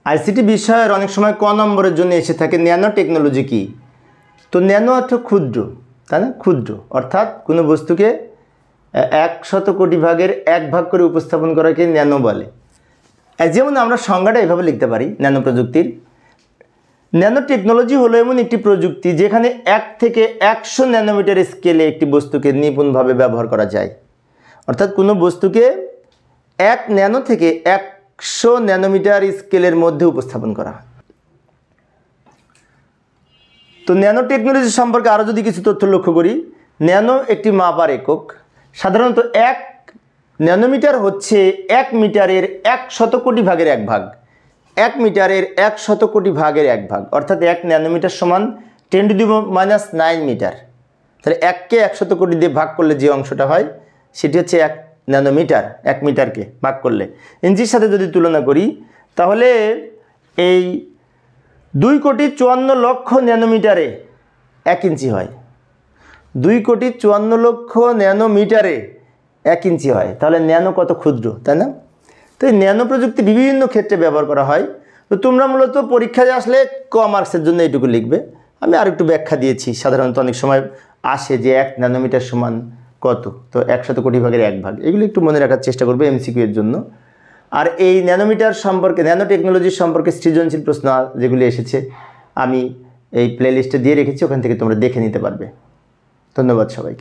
ICT বিষয়ের অনেক সময় ক নম্বরের জন্য এসে থাকে ন্যানো টেকনোলজি কি। তো ন্যানো অর্থ ক্ষুদ্র, তাই না? ক্ষুদ্র অর্থাৎ কোনো বস্তুকে 100 কোটি ভাগের 1 ভাগ করে উপস্থাপন করাকে ন্যানো বলে। যেমন আমরা সংজ্ঞাটা এভাবে লিখতে পারি ন্যানো প্রযুক্তির। ন্যানো টেকনোলজি হলো এমন একটি প্রযুক্তি যেখানে 1 থেকে 100 ন্যানোমিটার স্কেলে একটি বস্তুকে নিপুণভাবে ব্যবহার করা যায়। অর্থাৎ কোনো বস্তুকে 1 ন্যানো থেকে 100 ন্যানোমিটার স্কেলের মধ্যে উপস্থাপন করা। তো ন্যানো টেকনোলজি সম্পর্কে আরও যদি কিছু তথ্য লক্ষ্য করি, ন্যানো একটি মাপার একক। সাধারণত 1 ন্যানোমিটার হচ্ছে 1 মিটারের 100 কোটি ভাগের 1 ভাগ। 1 মিটারের 100 কোটি ভাগের 1 ভাগ, অর্থাৎ 1 ন্যানোমিটার সমান 10⁻⁹ মিটার। তাহলে 1কে 100 কোটি দিয়ে ভাগ করলে যে অংশটা হয় সেটি হচ্ছে 1 ন্যানোমিটার। 1 মিটারকে ভাগ করলে ইঞ্চির সাথে যদি তুলনা করি তাহলে এই 2,54,00,000 ন্যানোমিটারে 1 ইঞ্চি হয়। 2,54,00,000 ন্যানোমিটারে 1 ইঞ্চি হয়। তাহলে ন্যানো কত ক্ষুদ্র, তাই না? তো এই ন্যানো প্রযুক্তি বিভিন্ন ক্ষেত্রে ব্যবহার করা হয়। তো তোমরা মূলত পরীক্ষায় আসলে ক মার্কসের জন্য এইটুকু লিখবে। আমি আর একটু ব্যাখ্যা দিয়েছি। সাধারণত অনেক সময় আসে যে 1 ন্যানোমিটার সমান কত, তো 100 কোটি ভাগের 1 ভাগ। এগুলো একটু মনে রাখার চেষ্টা করবে এমসিকিউ এর জন্য। আর এই ন্যানোমিটার সম্পর্কে, ন্যানো টেকনোলজির সম্পর্কে সৃজনশীল প্রশ্ন যেগুলি এসেছে আমি এই প্লেলিস্টে দিয়ে রেখেছি, ওখান থেকে তোমরা দেখে নিতে পারবে। ধন্যবাদ সবাইকে।